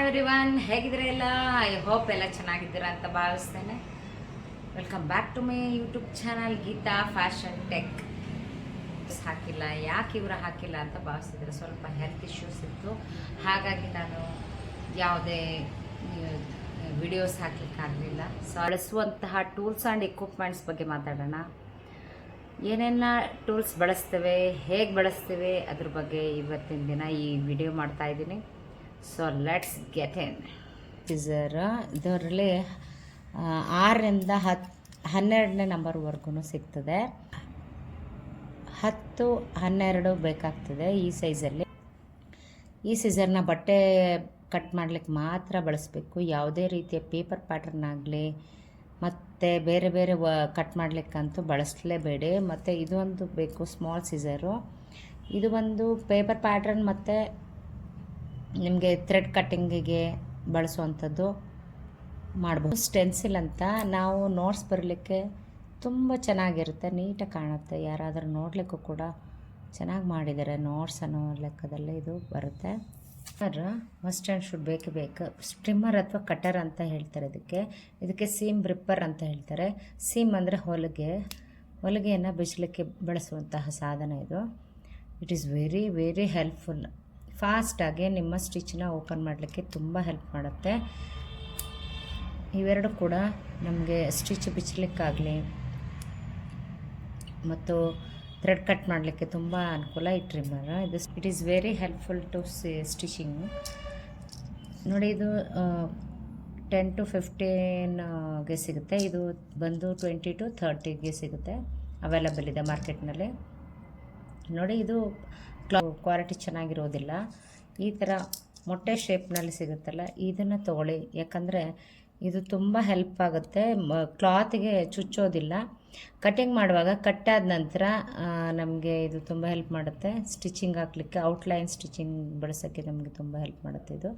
Everyone, ಹೇಗಿದ್ರೆ ಎಲ್ಲ? I hope ಎಲ್ಲ ಚೆನ್ನಾಗಿದ್ದೀರಾ ಅಂತ ಭಾವಿಸ್ತೇನೆ. Welcome back to my YouTube channel Geetha fashion tech. ಹಾಕಿಲ್ಲ, ಯಾಕೆ ಇವರು ಹಾಕಿಲ್ಲ ಅಂತ ಭಾವಿಸಿದ್ರೆ ಸ್ವಲ್ಪ ಹೆಲ್ತ್ ಇಶ್ಯೂಸ್ ಇತ್ತು, ಹಾಗಾಗಿ ನಾನು ಯಾವುದೇ ವಿಡಿಯೋಸ್ ಹಾಕಲಿಕ್ಕಾಗಲಿಲ್ಲ. ಸೊ ಬಳಸುವಂತಹ ಟೂಲ್ಸ್ ಆ್ಯಂಡ್ ಎಕ್ವಿಪ್ಮೆಂಟ್ಸ್ ಬಗ್ಗೆ ಮಾತಾಡೋಣ. ಏನೆಲ್ಲ ಟೂಲ್ಸ್ ಬಳಸ್ತೇವೆ, ಹೇಗೆ ಬಳಸ್ತೇವೆ ಅದ್ರ ಬಗ್ಗೆ ಇವತ್ತಿನ ದಿನ ಈ ವಿಡಿಯೋ ಮಾಡ್ತಾ ಇದ್ದೀನಿ. So let's get in. ಇದರಲ್ಲಿ 6ರಿಂದ 12ನೇ ನಂಬರ್ವರೆಗೂ ಸಿಗ್ತದೆ. 10, 12 ಬೇಕಾಗ್ತದೆ ಈ ಸೈಜಲ್ಲಿ. ಈ ಸೀಸರ್ನ ಬಟ್ಟೆ ಕಟ್ ಮಾಡಲಿಕ್ಕೆ ಮಾತ್ರ ಬಳಸಬೇಕು. ಯಾವುದೇ ರೀತಿಯ ಪೇಪರ್ ಪ್ಯಾಟರ್ನ್ ಆಗಲಿ ಮತ್ತು ಬೇರೆ ಬೇರೆ ಕಟ್ ಮಾಡಲಿಕ್ಕಂತೂ ಬಳಸಲೇಬೇಡಿ. ಮತ್ತು ಇದು ಒಂದು ಬೇಕು, ಸ್ಮಾಲ್ ಸೀಸರು. ಇದು ಒಂದು ಪೇಪರ್ ಪ್ಯಾಟರ್ನ್ ಮತ್ತು ನಿಮಗೆ ಥ್ರೆಡ್ ಕಟ್ಟಿಂಗಿಗೆ ಬಳಸುವಂಥದ್ದು ಮಾಡ್ಬೋದು. ಸ್ಟೆನ್ಸಿಲ್ ಅಂತ ನಾವು ನೋಟ್ಸ್ ಬರಲಿಕ್ಕೆ ತುಂಬ ಚೆನ್ನಾಗಿರುತ್ತೆ, ನೀಟಾಗಿ ಕಾಣುತ್ತೆ. ಯಾರಾದರೂ ನೋಡಲಿಕ್ಕೂ ಕೂಡ ಚೆನ್ನಾಗಿ ಮಾಡಿದ್ದಾರೆ ನೋಟ್ಸ್ ಅನ್ನೋ ಲೆಕ್ಕದಲ್ಲಿ ಇದು ಬರುತ್ತೆ. ಮಸ್ಟ್ ಆ್ಯಂಡ್ ಶುಡ್ ಬೇಕೇ ಬೇಕು. ಸ್ಟ್ರಿಮ್ಮರ್ ಅಥವಾ ಕಟರ್ ಅಂತ ಹೇಳ್ತಾರೆ ಇದಕ್ಕೆ ಸೀಮ್ ರಿಪ್ಪರ್ ಅಂತ ಹೇಳ್ತಾರೆ. ಸೀಮ್ ಅಂದರೆ ಹೊಲಿಗೆಯನ್ನು ಬಿಚ್ಚಲಿಕ್ಕೆ ಬಳಸುವಂತಹ ಸಾಧನ ಇದು. It is very very helpful. ಫಾಸ್ಟಾಗಿ ನಿಮ್ಮ ಸ್ಟಿಚ್ನ ಓಪನ್ ಮಾಡಲಿಕ್ಕೆ ತುಂಬ ಹೆಲ್ಪ್ ಮಾಡುತ್ತೆ. ಇವೆರಡು ಕೂಡ ನಮಗೆ ಸ್ಟಿಚ್ ಬಿಚ್ಚಲಿಕ್ಕಾಗಲಿ ಮತ್ತು ಥ್ರೆಡ್ ಕಟ್ ಮಾಡಲಿಕ್ಕೆ ತುಂಬ ಅನುಕೂಲ ಈ trimmer. It is very helpful to stitching. ನೋಡಿ, ಇದು 10 to 15ಗೆ ಸಿಗುತ್ತೆ. ಇದು ಬಂದು 20 to 30ಗೆ ಸಿಗುತ್ತೆ, ಅವೈಲಬಲ್ ಇದೆ ಮಾರ್ಕೆಟ್ನಲ್ಲಿ. ನೋಡಿ, ಇದು ಕ್ವಾಲಿಟಿ ಚೆನ್ನಾಗಿರೋದಿಲ್ಲ. ಈ ಥರ ಮೊಟ್ಟೆ ಶೇಪ್ನಲ್ಲಿ ಸಿಗುತ್ತಲ್ಲ, ಇದನ್ನು ತೊಗೊಳ್ಳಿ. ಯಾಕಂದರೆ ಇದು ತುಂಬ ಹೆಲ್ಪ್ ಆಗುತ್ತೆ, ಕ್ಲಾತಿಗೆ ಚುಚ್ಚೋದಿಲ್ಲ. ಕಟ್ಟಿಂಗ್ ಮಾಡುವಾಗ ಕಟ್ಟಾದ ನಂತರ ನಮಗೆ ಇದು ತುಂಬ ಹೆಲ್ಪ್ ಮಾಡುತ್ತೆ. ಸ್ಟಿಚಿಂಗ್ ಹಾಕಲಿಕ್ಕೆ, ಔಟ್ಲೈನ್ ಸ್ಟಿಚಿಂಗ್ ಬಳಸೋಕ್ಕೆ ನಮಗೆ ತುಂಬ ಹೆಲ್ಪ್ ಮಾಡುತ್ತೆ. ಇದು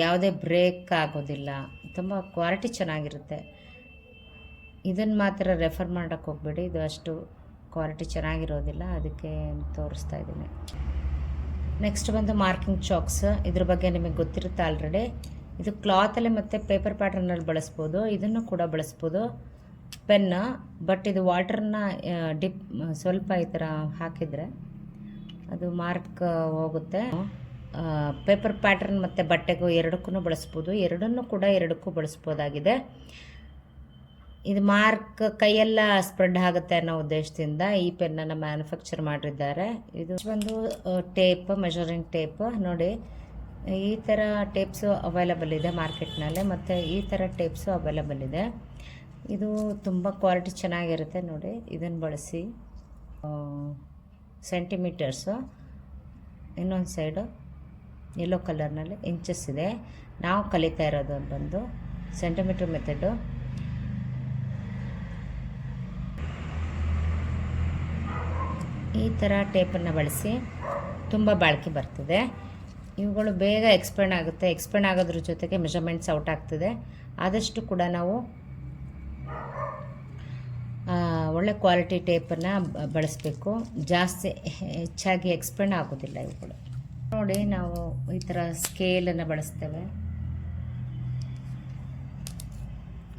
ಯಾವುದೇ ಬ್ರೇಕ್ ಆಗೋದಿಲ್ಲ, ತುಂಬ ಕ್ವಾಲಿಟಿ ಚೆನ್ನಾಗಿರುತ್ತೆ. ಇದನ್ನು ಮಾತ್ರ ರೆಫರ್ ಮಾಡೋಕ್ಕೆ ಹೋಗಬೇಡಿ, ಇದು ಅಷ್ಟು ಕ್ವಾಲಿಟಿ ಚೆನ್ನಾಗಿರೋದಿಲ್ಲ, ಅದಕ್ಕೆ ತೋರಿಸ್ತಾ ಇದ್ದೀನಿ. ನೆಕ್ಸ್ಟ್ ಬಂದು ಮಾರ್ಕಿಂಗ್ ಚಾಕ್ಸ್. ಇದ್ರ ಬಗ್ಗೆ ನಿಮಗೆ ಗೊತ್ತಿರುತ್ತೆ ಆಲ್ರೆಡಿ. ಇದು ಕ್ಲಾತಲ್ಲಿ ಮತ್ತು ಪೇಪರ್ ಪ್ಯಾಟರ್ನಲ್ಲಿ ಬಳಸ್ಬೋದು, ಇದನ್ನು ಕೂಡ ಬಳಸ್ಬೋದು. ಪೆನ್ನ, ಬಟ್ ಇದು ವಾಟರ್ನ ಸ್ವಲ್ಪ ಈ ಥರ ಹಾಕಿದರೆ ಅದು ಮಾರ್ಕ್ ಹೋಗುತ್ತೆ. ಪೇಪರ್ ಪ್ಯಾಟರ್ನ್ ಮತ್ತು ಬಟ್ಟೆಗೂ ಎರಡಕ್ಕೂ ಬಳಸ್ಬೋದು, ಎರಡಕ್ಕೂ ಬಳಸ್ಬೋದಾಗಿದೆ. ಇದು ಮಾರ್ಕ್ ಕೈಯೆಲ್ಲ ಸ್ಪ್ರೆಡ್ ಆಗುತ್ತೆ ಅನ್ನೋ ಉದ್ದೇಶದಿಂದ ಈ ಪೆನ್ನನ್ನು ಮ್ಯಾನುಫ್ಯಾಕ್ಚರ್ ಮಾಡಿದ್ದಾರೆ. ಇದು ಒಂದು ಟೇಪ್, ಮೆಷರಿಂಗ್ ಟೇಪ್. ನೋಡಿ, ಈ ಥರ ಟೇಪ್ಸು ಅವೈಲಬಲ್ ಇದೆ ಮಾರ್ಕೆಟ್ನಲ್ಲಿ, ಮತ್ತು ಈ ಥರ ಟೇಪ್ಸು ಅವೈಲಬಲ್ ಇದೆ. ಇದು ತುಂಬ ಕ್ವಾಲಿಟಿ ಚೆನ್ನಾಗಿರುತ್ತೆ. ನೋಡಿ, ಇದನ್ನು ಬಳಸಿ. ಸೆಂಟಿಮೀಟರ್ಸು, ಇನ್ನೊಂದು ಸೈಡು ಯೆಲ್ಲೋ ಕಲರ್ನಲ್ಲಿ ಇಂಚಸ್ ಇದೆ. ನಾವು ಕಲಿತಾ ಇರೋದು ಬಂದು ಸೆಂಟಿಮೀಟರ್ ಮೆಥಡು. ಈ ಥರ ಟೇಪನ್ನು ಬಳಸಿ ತುಂಬ ಬಾಳಿಕೆ ಬರ್ತದೆ. ಇವುಗಳು ಬೇಗ ಎಕ್ಸ್ಪೆಂಡ್ ಆಗುತ್ತೆ. ಎಕ್ಸ್ಪೆಂಡ್ ಆಗೋದ್ರ ಜೊತೆಗೆ ಮೆಷರ್ಮೆಂಟ್ಸ್ ಔಟ್ ಆಗ್ತದೆ. ಆದಷ್ಟು ಕೂಡ ನಾವು ಒಳ್ಳೆ ಕ್ವಾಲಿಟಿ ಟೇಪನ್ನು ಬಳಸಬೇಕು. ಜಾಸ್ತಿ ಹೆಚ್ಚಾಗಿ ಎಕ್ಸ್ಪೆಂಡ್ ಆಗೋದಿಲ್ಲ ಇವುಗಳು. ನೋಡಿ, ನಾವು ಈ ಥರ ಸ್ಕೇಲನ್ನು ಬಳಸ್ತೇವೆ.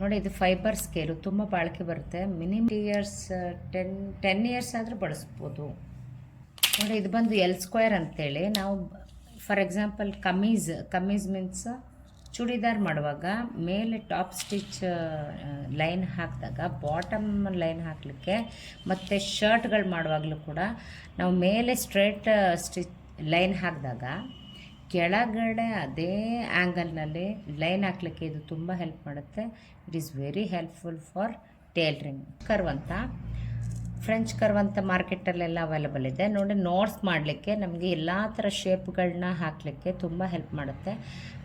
ನೋಡಿ, ಇದು ಫೈಬರ್ ಸ್ಕೇಲು, ತುಂಬ ಬಾಳಿಕೆ ಬರುತ್ತೆ. ಮಿನಿಮಮ್ 10 ಇಯರ್ಸ್ ಆದರೂ ಬಳಸ್ಬೋದು. ನೋಡಿ, ಇದು ಬಂದು L² ಅಂತೇಳಿ. ನಾವು for example kameez means churidar ಮಾಡುವಾಗ ಮೇಲೆ ಟಾಪ್ ಸ್ಟಿಚ್ ಲೈನ್ ಹಾಕಿದಾಗ ಬಾಟಮ್ ಲೈನ್ ಹಾಕಲಿಕ್ಕೆ, ಮತ್ತು ಶರ್ಟ್ಗಳು ಮಾಡುವಾಗಲೂ ಕೂಡ ನಾವು ಮೇಲೆ ಸ್ಟ್ರೇಟ್ ಸ್ಟಿಚ್ ಲೈನ್ ಹಾಕಿದಾಗ ಕೆಳಗಡೆ ಅದೇ ಆ್ಯಂಗಲ್ನಲ್ಲಿ ಲೈನ್ ಹಾಕಲಿಕ್ಕೆ ಇದು ತುಂಬ ಹೆಲ್ಪ್ ಮಾಡುತ್ತೆ. It is very helpful for tailoring. French curve ಅಂತ ಮಾರ್ಕೆಟಲ್ಲೆಲ್ಲ ಅವೈಲಬಲ್ ಇದೆ. ನೋಡಿ, ನೋಟ್ಸ್ ಮಾಡಲಿಕ್ಕೆ ನಮಗೆ ಎಲ್ಲ ಥರ ಶೇಪ್ಗಳನ್ನ ಹಾಕಲಿಕ್ಕೆ ತುಂಬ ಹೆಲ್ಪ್ ಮಾಡುತ್ತೆ.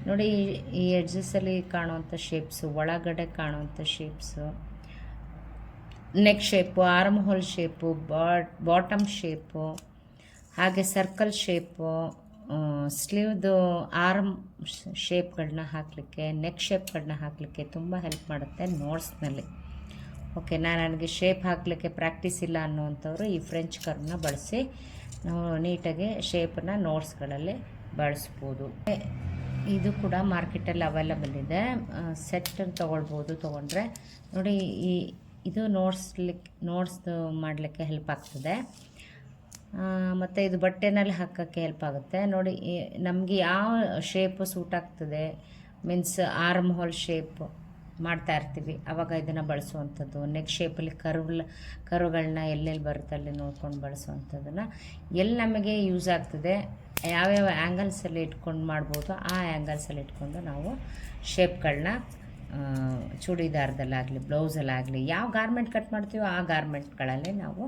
ನೋಡಿ, ಈ ಎಡ್ಜಸ್ಸಲ್ಲಿ ಕಾಣುವಂಥ ಶೇಪ್ಸು, ಒಳಗಡೆ ಕಾಣುವಂಥ shapes, neck shape, arm hole shape, bottom shape, ಹಾಗೆ ಸರ್ಕಲ್ ಶೇಪು, ಸ್ಲೀವ್ದು ಆರ್ಮ್ ಶೇಪ್ಗಳನ್ನ ಹಾಕಲಿಕ್ಕೆ, ನೆಕ್ ಶೇಪ್ಗಳನ್ನ ಹಾಕಲಿಕ್ಕೆ ತುಂಬ ಹೆಲ್ಪ್ ಮಾಡುತ್ತೆ ನೋಟ್ಸ್ನಲ್ಲಿ. ಓಕೆ, ನನಗೆ ಶೇಪ್ ಹಾಕಲಿಕ್ಕೆ ಪ್ರಾಕ್ಟೀಸ್ ಇಲ್ಲ ಅನ್ನೋವಂಥವ್ರು ಈ ಫ್ರೆಂಚ್ ಕರ್ವ್ನ ಬಳಸಿ ನಾವು ನೀಟಾಗಿ ಶೇಪನ್ನು ನೋಟ್ಸ್ಗಳಲ್ಲಿ ಬಳಸ್ಬೋದು. ಇದು ಕೂಡ ಮಾರ್ಕೆಟಲ್ಲಿ ಅವೈಲಬಲ್ ಇದೆ. ಸೆಟ್ ತೊಗೊಳ್ಬೋದು. ತೊಗೊಂಡ್ರೆ ನೋಡಿ, ಇದು ನೋಟ್ಸ್ ಮಾಡಲಿಕ್ಕೆ ಹೆಲ್ಪ್ ಆಗ್ತದೆ. ಮತ್ತು ಇದು ಬಟ್ಟೆನಲ್ಲಿ ಹಾಕೋಕ್ಕೆ ಹೆಲ್ಪ್ ಆಗುತ್ತೆ. ನೋಡಿ, ನಮಗೆ ಯಾವ ಶೇಪು ಸೂಟ್ ಆಗ್ತದೆ, ಮೀನ್ಸ್ ಆರ್ಮ್ ಹೋಲ್ ಶೇಪ್ ಮಾಡ್ತಾ ಇರ್ತೀವಿ, ಆವಾಗ ಇದನ್ನು ಬಳಸುವಂಥದ್ದು. ನೆಕ್ ಶೇಪಲ್ಲಿ ಕರುಗಳನ್ನ ಎಲ್ಲೆಲ್ಲಿ ಬರುತ್ತೆ ಅಲ್ಲಿ ನೋಡ್ಕೊಂಡು ಬಳಸುವಂಥದ್ದನ್ನು, ಎಲ್ಲಿ ನಮಗೆ ಯೂಸ್ ಆಗ್ತದೆ, ಯಾವ್ಯಾವ ಆ್ಯಂಗಲ್ಸಲ್ಲಿ ಇಟ್ಕೊಂಡು ಮಾಡ್ಬೋದು, ಆ ಆ್ಯಂಗಲ್ಸಲ್ಲಿ ಇಟ್ಕೊಂಡು ನಾವು ಶೇಪ್ಗಳನ್ನ ಚೂಡಿದಾರದಲ್ಲಾಗಲಿ ಬ್ಲೌಸಲ್ಲಾಗಲಿ ಯಾವ ಗಾರ್ಮೆಂಟ್ ಕಟ್ ಮಾಡ್ತೀವೋ ಆ ಗಾರ್ಮೆಂಟ್ಗಳಲ್ಲಿ ನಾವು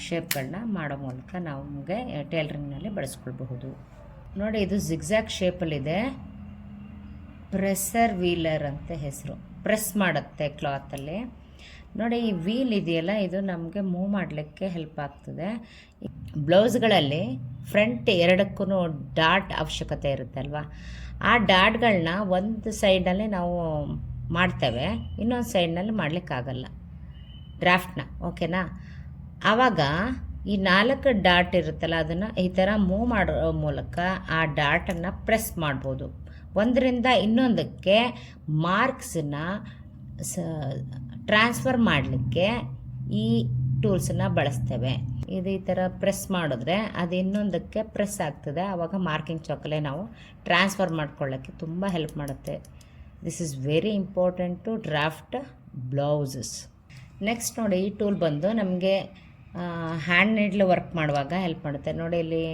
ಶೇಪ್ಗಳನ್ನ ಮಾಡೋ ಮೂಲಕ ನಮಗೆ ಟೇಲರಿಂಗ್ನಲ್ಲಿ ಬಳಸ್ಕೊಳ್ಬಹುದು. ನೋಡಿ, ಇದು ಜಿಗ್ಜ್ಯಾಗ್ ಶೇಪಲ್ಲಿದೆ. ಪ್ರೆಸ್ಸರ್ ವೀಲರ್ ಅಂತ ಹೆಸರು. ಪ್ರೆಸ್ ಮಾಡುತ್ತೆ ಕ್ಲಾತಲ್ಲಿ. ನೋಡಿ, ಈ ವೀಲ್ ಇದೆಯಲ್ಲ, ಇದು ನಮಗೆ ಮೂವ್ ಮಾಡಲಿಕ್ಕೆ ಹೆಲ್ಪ್ ಆಗ್ತದೆ. ಬ್ಲೌಸ್ಗಳಲ್ಲಿ ಫ್ರಂಟ್ ಎರಡಕ್ಕೂ ಡಾಟ್ ಅವಶ್ಯಕತೆ ಇರುತ್ತಲ್ವ, ಆ ಡಾಟ್ಗಳನ್ನ ಒಂದು ಸೈಡ್ನಲ್ಲಿ ನಾವು ಮಾಡ್ತೇವೆ, ಇನ್ನೊಂದು ಸೈಡ್ನಲ್ಲಿ ಮಾಡಲಿಕ್ಕಾಗಲ್ಲ ಡ್ರಾಫ್ಟ್ನ. ಓಕೆನಾ? ಆವಾಗ ಈ 4 ಡಾಟ್ ಇರುತ್ತಲ್ಲ, ಅದನ್ನು ಈ ಥರ ಮೂವ್ ಮಾಡೋ ಮೂಲಕ ಆ ಡಾಟನ್ನು ಪ್ರೆಸ್ ಮಾಡ್ಬೋದು. ಒಂದರಿಂದ ಇನ್ನೊಂದಕ್ಕೆ ಮಾರ್ಕ್ಸನ್ನ ಟ್ರಾನ್ಸ್ಫರ್ ಮಾಡಲಿಕ್ಕೆ ಈ ಟೂಲ್ಸನ್ನು ಬಳಸ್ತೇವೆ. ಇದು ಈ ಥರ ಪ್ರೆಸ್ ಮಾಡಿದ್ರೆ ಅದು ಇನ್ನೊಂದಕ್ಕೆ ಪ್ರೆಸ್ ಆಗ್ತದೆ. ಆವಾಗ ಮಾರ್ಕಿಂಗ್ ಚಾಕಲ್ಲೇ ನಾವು ಟ್ರಾನ್ಸ್ಫರ್ ಮಾಡ್ಕೊಳ್ಳೋಕ್ಕೆ ತುಂಬ ಹೆಲ್ಪ್ ಮಾಡುತ್ತೆ. This is very important to draft blouses. Next ನೋಡಿ, ಈ ಟೂಲ್ ಬಂದು ನಮಗೆ ಹ್ಯಾಂಡ್ ನೀಡ್ಲ್ ವರ್ಕ್ ಮಾಡುವಾಗ ಹೆಲ್ಪ್ ಮಾಡುತ್ತೆ. ನೋಡಿ, ಇಲ್ಲಿ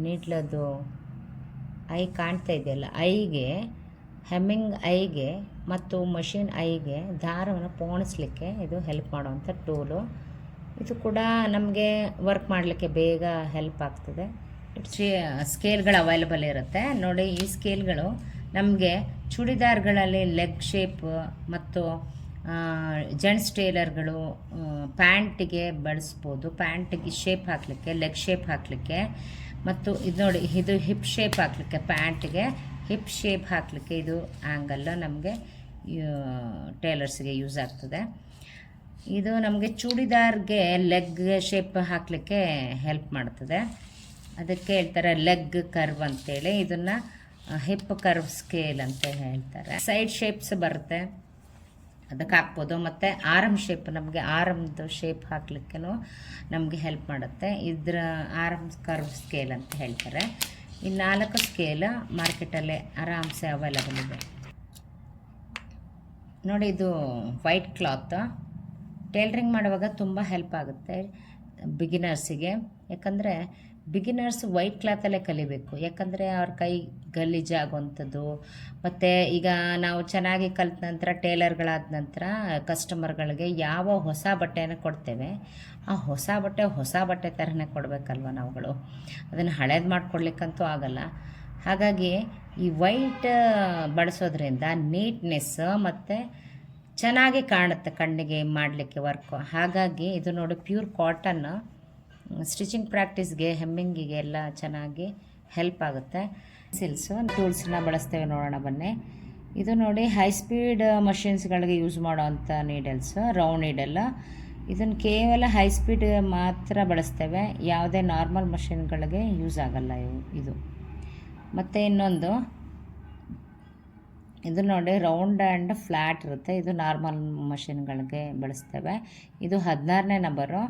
ನೀಡ್ಲದು ಐ ಕಾಣ್ತಾ ಇದೆಯಲ್ಲ, ಐಗೆ ಹೆಮ್ಮಿಂಗ್ ಐಗೆ ಮತ್ತು ಮಷಿನ್ ಐಗೆ ದಾರವನ್ನು ಪೋಣಿಸ್ಲಿಕ್ಕೆ ಇದು ಹೆಲ್ಪ್ ಮಾಡುವಂಥ ಟೂಲು. ಇದು ಕೂಡ ನಮಗೆ ವರ್ಕ್ ಮಾಡಲಿಕ್ಕೆ ಬೇಗ ಹೆಲ್ಪ್ ಆಗ್ತದೆ. ಸ್ಕೇಲ್ಗಳು ಅವೈಲಬಲ್ ಇರುತ್ತೆ. ನೋಡಿ, ಈ ಸ್ಕೇಲ್ಗಳು ನಮಗೆ ಚೂಡಿದಾರ್ಗಳಲ್ಲಿ ಲೆಗ್ ಶೇಪ್ ಮತ್ತು ಜೆಂಟ್ಸ್ ಟೇಲರ್ಗಳು ಪ್ಯಾಂಟಿಗೆ ಬಳಸ್ಬೋದು. ಪ್ಯಾಂಟಿಗೆ ಶೇಪ್ ಹಾಕಲಿಕ್ಕೆ, ಲೆಗ್ ಶೇಪ್ ಹಾಕಲಿಕ್ಕೆ, ಮತ್ತು ಇದು ನೋಡಿ, ಇದು ಹಿಪ್ ಶೇಪ್ ಹಾಕಲಿಕ್ಕೆ, ಪ್ಯಾಂಟಿಗೆ ಹಿಪ್ ಶೇಪ್ ಹಾಕಲಿಕ್ಕೆ ಇದು ಆ್ಯಂಗಲ್ಲು ನಮಗೆ ಟೇಲರ್ಸ್ಗೆ ಯೂಸ್ ಆಗ್ತದೆ. ಇದು ನಮಗೆ ಚೂಡಿದಾರ್ಗೆ ಲೆಗ್ ಶೇಪ್ ಹಾಕಲಿಕ್ಕೆ ಹೆಲ್ಪ್ ಮಾಡ್ತದೆ. ಅದಕ್ಕೆ ಹೇಳ್ತಾರೆ ಲೆಗ್ ಕರ್ವ್ ಅಂತೇಳಿ. ಇದನ್ನು ಹಿಪ್ ಕರ್ವ್ ಸ್ಕೇಲ್ ಅಂತ ಹೇಳ್ತಾರೆ. ಸೈಡ್ ಶೇಪ್ಸ್ ಬರುತ್ತೆ, ಅದಕ್ಕೆ ಹಾಕ್ಬೋದು. ಮತ್ತು ಆರಮ್ ಶೇಪ್, ನಮಗೆ ಆರಮ್ದು ಶೇಪ್ ಹಾಕ್ಲಿಕ್ಕೂ ನಮಗೆ ಹೆಲ್ಪ್ ಮಾಡುತ್ತೆ. ಇದರ ಆರಮ್ ಕರ್ವ್ ಸ್ಕೇಲ್ ಅಂತ ಹೇಳ್ತಾರೆ. ಈ 4 ಸ್ಕೇಲ್ ಮಾರ್ಕೆಟಲ್ಲೇ ಆರಾಮ್ಸೆ ಅವೈಲಬಲ್ ಇದೆ. ನೋಡಿ, ಇದು ವೈಟ್ ಕ್ಲಾತ್ ಟೇಲರಿಂಗ್ ಮಾಡುವಾಗ ತುಂಬ ಹೆಲ್ಪ್ ಆಗುತ್ತೆ ಬಿಗಿನರ್ಸಿಗೆ. ಯಾಕಂದರೆ ಬಿಗಿನರ್ಸ್ ವೈಟ್ ಕ್ಲಾತಲ್ಲೇ ಕಲಿಬೇಕು. ಯಾಕಂದರೆ ಅವ್ರ ಕೈ ಗಲೀಜಾಗುವಂಥದ್ದು. ಮತ್ತು ಈಗ ನಾವು ಚೆನ್ನಾಗಿ ಕಲಿತ ನಂತರ ಟೇಲರ್ಗಳಾದ ನಂತರ ಕಸ್ಟಮರ್ಗಳಿಗೆ ಯಾವ ಹೊಸ ಬಟ್ಟೆಯನ್ನು ಕೊಡ್ತೇವೆ, ಆ ಹೊಸ ಬಟ್ಟೆ ಥರನೇ ಕೊಡಬೇಕಲ್ವ ನಾವುಗಳು. ಅದನ್ನು ಹಳೇದು ಮಾಡಿಕೊಡ್ಲಿಕ್ಕಂತೂ ಆಗಲ್ಲ. ಹಾಗಾಗಿ ಈ ವೈಟ್ ಬಳಸೋದ್ರಿಂದ ನೀಟ್ನೆಸ್ ಮತ್ತು ಚೆನ್ನಾಗಿ ಕಾಣುತ್ತೆ ಕಣ್ಣಿಗೆ ಮಾಡಲಿಕ್ಕೆ ವರ್ಕು. ಹಾಗಾಗಿ ಇದು ನೋಡಿ, ಪ್ಯೂರ್ ಕಾಟನ್ ಸ್ಟಿಚಿಂಗ್ ಪ್ರಾಕ್ಟೀಸ್ಗೆ, ಹೆಮ್ಮಿಂಗಿಗೆ ಎಲ್ಲ ಚೆನ್ನಾಗಿ ಹೆಲ್ಪ್ ಆಗುತ್ತೆ. ಟೂಲ್ಸ್ನ ಬಳಸ್ತೇವೆ, ನೋಡೋಣ ಬನ್ನಿ. ಇದು ನೋಡಿ, ಹೈ ಸ್ಪೀಡ್ ಮಷಿನ್ಸ್ಗಳಿಗೆ ಯೂಸ್ ಮಾಡೋವಂಥ ನೀಡಲ್ಸ್, ರೌಂಡ್ ನೀಡಲ್. ಇದನ್ನು ಕೇವಲ ಹೈ ಸ್ಪೀಡ್ ಮಾತ್ರ ಬಳಸ್ತೇವೆ, ಯಾವುದೇ ನಾರ್ಮಲ್ ಮಷಿನ್ಗಳಿಗೆ ಯೂಸ್ ಆಗಲ್ಲ ಇದು. ಮತ್ತು ಇನ್ನೊಂದು ಇದು ನೋಡಿ, ರೌಂಡ್ ಆ್ಯಂಡ್ ಫ್ಲ್ಯಾಟ್ ಇರುತ್ತೆ. ಇದು ನಾರ್ಮಲ್ ಮಷಿನ್ಗಳಿಗೆ ಬಳಸ್ತೇವೆ. ಇದು 16ನೇ ನಂಬರು.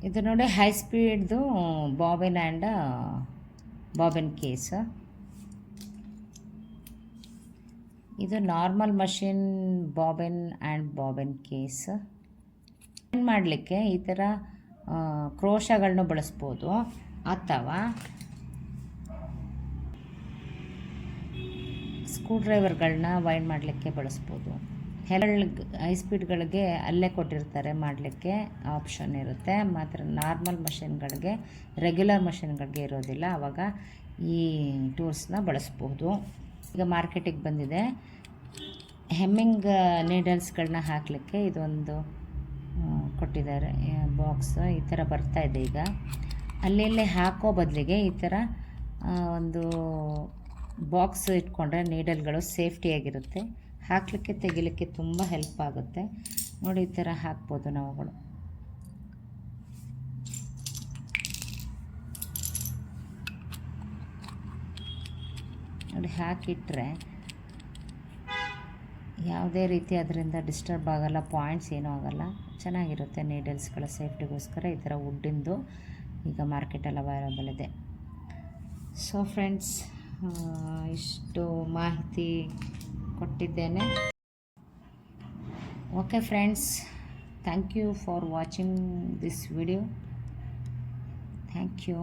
ಇದು ನೋಡಿ, ಹೈ ಸ್ಪೀಡ್ದು ಬಾಬಿನ್ ಆ್ಯಂಡ್ ಬಾಬಿನ್ ಕೇಸ್. ಇದು normal machine bobbin and bobbin case. ಮಾಡಲಿಕ್ಕೆ ಈ ಥರ ಕ್ರೋಶಗಳನ್ನ ಬಳಸ್ಬೋದು, ಅಥವಾ ಸ್ಕ್ರೂ ಡ್ರೈವರ್ಗಳನ್ನ ವೈಂಡ್ ಮಾಡಲಿಕ್ಕೆ ಬಳಸ್ಬೋದು. ಹೈ ಸ್ಪೀಡ್ಗಳಿಗೆ ಅಲ್ಲೇ ಕೊಟ್ಟಿರ್ತಾರೆ, ಮಾಡಲಿಕ್ಕೆ ಆಪ್ಷನ್ ಇರುತ್ತೆ. ಮಾತ್ರ ನಾರ್ಮಲ್ ಮಷಿನ್ಗಳಿಗೆ, ರೆಗ್ಯುಲರ್ ಮಷಿನ್ಗಳಿಗೆ ಇರೋದಿಲ್ಲ. ಆವಾಗ ಈ ಟೂಲ್ಸ್ನ ಬಳಸ್ಬೋದು. ಈಗ ಮಾರ್ಕೆಟಿಗೆ ಬಂದಿದೆ ಹೆಮ್ಮಿಂಗ್ ನೀಡಲ್ಸ್ಗಳನ್ನ ಹಾಕಲಿಕ್ಕೆ. ಇದೊಂದು ಕೊಟ್ಟಿದ್ದಾರೆ ಬಾಕ್ಸ್, ಈ ಥರ ಬರ್ತಾಯಿದೆ. ಈಗ ಅಲ್ಲೇ ಹಾಕೋ ಬದಲಿಗೆ ಈ ಥರ ಒಂದು ಬಾಕ್ಸ್ ಇಟ್ಕೊಂಡ್ರೆ ನೀಡಲ್ಗಳು ಸೇಫ್ಟಿಯಾಗಿರುತ್ತೆ. ಹಾಕಲಿಕ್ಕೆ ತೆಗಿಲಿಕ್ಕೆ ತುಂಬ ಹೆಲ್ಪ್ ಆಗುತ್ತೆ. ನೋಡಿ, ಈ ಥರ ಹಾಕ್ಬೋದು ನಾವುಗಳು. ನೋಡಿ ಹಾಕಿಟ್ರೆ ಯಾವುದೇ ರೀತಿ ಅದರಿಂದ ಡಿಸ್ಟರ್ಬ್ ಆಗೋಲ್ಲ, ಪಾಯಿಂಟ್ಸ್ ಏನೂ ಆಗೋಲ್ಲ, ಚೆನ್ನಾಗಿರುತ್ತೆ. ನೀಡಲ್ಸ್ಗಳ ಸೇಫ್ಟಿಗೋಸ್ಕರ ಈ ಥರ ವುಡ್ಡಿಂದು ಈಗ ಮಾರ್ಕೆಟಲ್ಲಿ ಅವೈಲಬಲ್ ಇದೆ. ಸೊ ಫ್ರೆಂಡ್ಸ್, ಇಷ್ಟು ಮಾಹಿತಿ ಕೊಟ್ಟಿದ್ದೇನೆ. Okay friends, thank you for watching this video. Thank you.